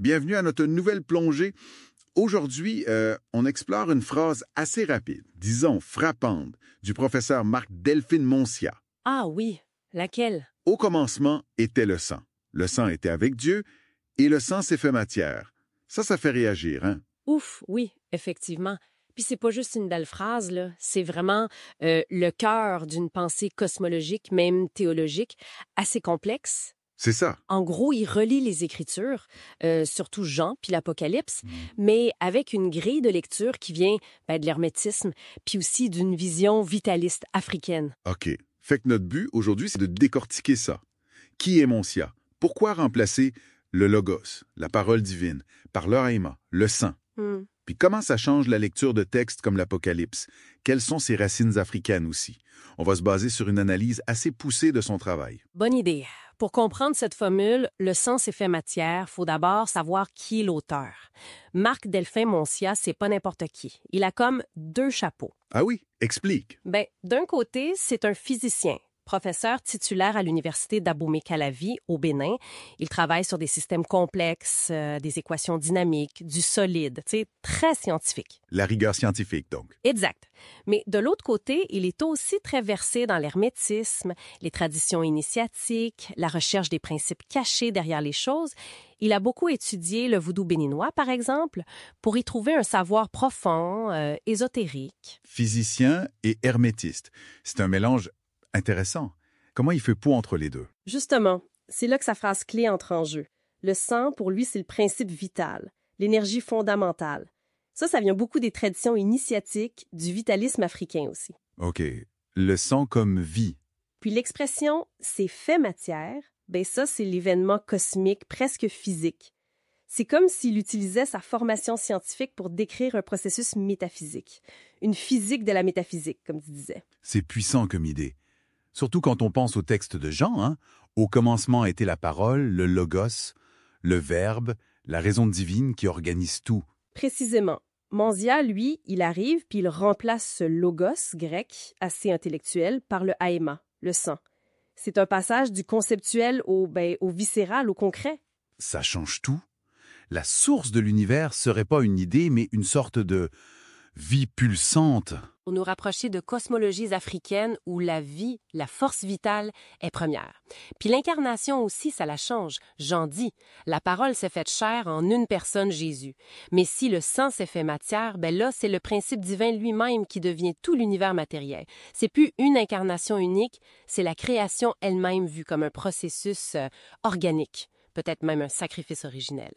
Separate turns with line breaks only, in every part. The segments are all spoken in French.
Bienvenue à notre nouvelle plongée. Aujourd'hui, on explore une phrase assez rapide, disons frappante, du professeur Marc Delphine Moncia.
Ah oui, laquelle?
Au commencement était le sang. Le sang était avec Dieu et le sang s'est fait matière. Ça fait réagir, hein?
Ouf, oui, effectivement. Puis c'est pas juste une belle phrase, là. C'est vraiment le cœur d'une pensée cosmologique, même théologique, assez complexe.
C'est ça.
En gros, il relie les Écritures, surtout Jean puis l'Apocalypse, mais avec une grille de lecture qui vient de l'hermétisme, puis aussi d'une vision vitaliste africaine.
OK. Fait que notre but aujourd'hui, c'est de décortiquer ça. Qui est Moncia? Pourquoi remplacer le logos, la parole divine, par le haïma, le sang? Puis comment ça change la lecture de textes comme l'Apocalypse? Quelles sont ses racines africaines aussi? On va se baser sur une analyse assez poussée de son travail.
Bonne idée. Pour comprendre cette formule, le sang s'est fait matière, faut d'abord savoir qui est l'auteur. Marc Delphine Moncia, c'est pas n'importe qui. Il a comme deux chapeaux.
Ah oui? Explique.
D'un côté, c'est un physicien, professeur titulaire à l'université d'Abomey-Calavi, au Bénin. Il travaille sur des systèmes complexes, des équations dynamiques, du solide, très scientifique.
La rigueur scientifique, donc.
Exact. Mais de l'autre côté, il est aussi très versé dans l'hermétisme, les traditions initiatiques, la recherche des principes cachés derrière les choses. Il a beaucoup étudié le voodoo béninois, par exemple, pour y trouver un savoir profond, ésotérique.
Physicien et hermétiste. C'est un mélange intéressant. Comment il fait pour entre les deux?
Justement, c'est là que sa phrase clé entre en jeu. Le sang, pour lui, c'est le principe vital, l'énergie fondamentale. Ça vient beaucoup des traditions initiatiques, du vitalisme africain aussi.
OK. Le sang comme vie.
Puis l'expression « c'est fait matière », ça, c'est l'événement cosmique presque physique. C'est comme s'il utilisait sa formation scientifique pour décrire un processus métaphysique. Une physique de la métaphysique, comme tu disais.
C'est puissant comme idée. Surtout quand on pense au texte de Jean, hein? Au commencement était la parole, le logos, le verbe, la raison divine qui organise tout.
Précisément. Moncia, lui, il arrive puis il remplace ce logos grec, assez intellectuel, par le haïma, le sang. C'est un passage du conceptuel au viscéral, au concret.
Ça change tout. La source de l'univers serait pas une idée, mais une sorte de vie pulsante.
Pour nous rapprocher de cosmologies africaines où la vie, la force vitale, est première. Puis l'incarnation aussi, ça la change. Jean dit, la parole s'est faite chair en une personne, Jésus. Mais si le sang s'est fait matière, là, c'est le principe divin lui-même qui devient tout l'univers matériel. C'est plus une incarnation unique, c'est la création elle-même vue comme un processus organique, peut-être même un sacrifice originel.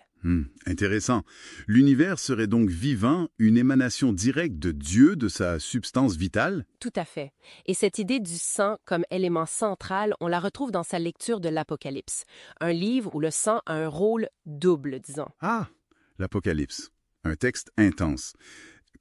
Intéressant. L'univers serait donc vivant, une émanation directe de Dieu, de sa substance vitale?
Tout à fait. Et cette idée du sang comme élément central, on la retrouve dans sa lecture de l'Apocalypse, un livre où le sang a un rôle double, disons.
Ah, l'Apocalypse. Un texte intense.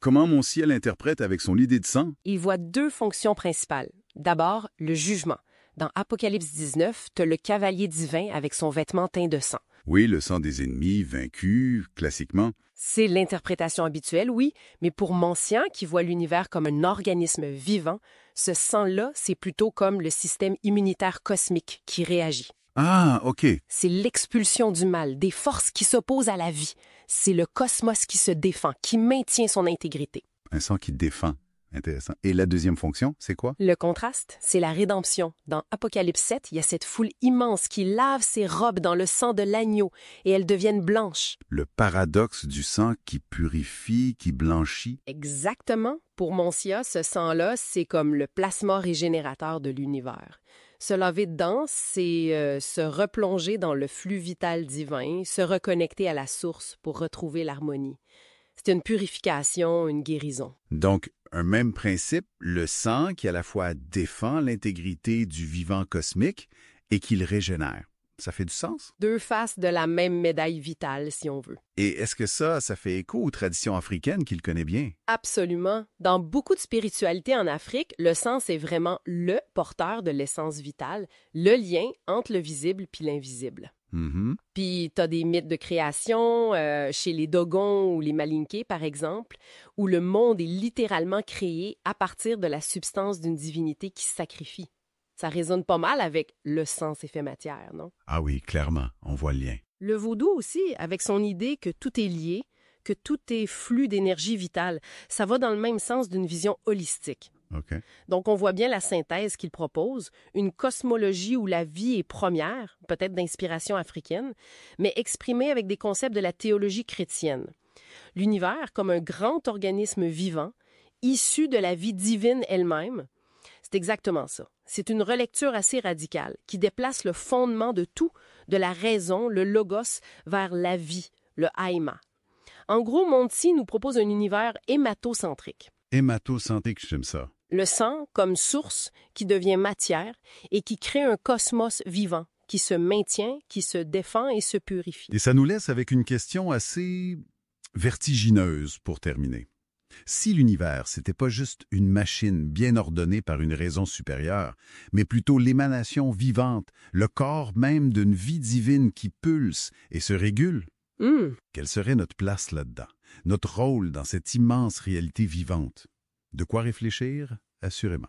Comment Moncia l'interprète avec son idée de sang?
Il voit deux fonctions principales. D'abord, le jugement. Dans Apocalypse 19, tu as le cavalier divin avec son vêtement teint de sang.
Oui, le sang des ennemis, vaincus, classiquement.
C'est l'interprétation habituelle, oui, mais pour Moncia, qui voit l'univers comme un organisme vivant, ce sang-là, c'est plutôt comme le système immunitaire cosmique qui réagit.
Ah, OK.
C'est l'expulsion du mal, des forces qui s'opposent à la vie. C'est le cosmos qui se défend, qui maintient son intégrité.
Un sang qui défend. Intéressant. Et la deuxième fonction, c'est quoi?
Le contraste, c'est la rédemption. Dans Apocalypse 7, il y a cette foule immense qui lave ses robes dans le sang de l'agneau et elles deviennent blanches.
Le paradoxe du sang qui purifie, qui blanchit.
Exactement. Pour Moncia, ce sang-là, c'est comme le plasma régénérateur de l'univers. Se laver dedans, c'est se replonger dans le flux vital divin, se reconnecter à la source pour retrouver l'harmonie. C'est une purification, une guérison.
Donc, un même principe, le sang qui à la fois défend l'intégrité du vivant cosmique et qui le régénère. Ça fait du sens?
Deux faces de la même médaille vitale, si on veut.
Et est-ce que ça fait écho aux traditions africaines qu'il connaît bien?
Absolument. Dans beaucoup de spiritualités en Afrique, le sang, c'est vraiment le porteur de l'essence vitale, le lien entre le visible puis l'invisible. Puis t'as des mythes de création, chez les Dogons ou les Malinké, par exemple, où le monde est littéralement créé à partir de la substance d'une divinité qui se sacrifie. Ça résonne pas mal avec « le sang s'est fait matière », non?
Ah oui, clairement, on voit le lien.
Le vaudou aussi, avec son idée que tout est lié, que tout est flux d'énergie vitale, ça va dans le même sens d'une vision holistique.
OK.
Donc, on voit bien la synthèse qu'il propose, une cosmologie où la vie est première, peut-être d'inspiration africaine, mais exprimée avec des concepts de la théologie chrétienne. L'univers comme un grand organisme vivant, issu de la vie divine elle-même. C'est exactement ça. C'est une relecture assez radicale qui déplace le fondement de tout, de la raison, le logos, vers la vie, le haïma. En gros, Monti nous propose un univers hématocentrique.
Hématocentrique, j'aime ça.
Le sang comme source qui devient matière et qui crée un cosmos vivant, qui se maintient, qui se défend et se purifie.
Et ça nous laisse avec une question assez vertigineuse pour terminer. Si l'univers, c'était pas juste une machine bien ordonnée par une raison supérieure, mais plutôt l'émanation vivante, le corps même d'une vie divine qui pulse et se régule, quelle serait notre place là-dedans, notre rôle dans cette immense réalité vivante? De quoi réfléchir, assurément.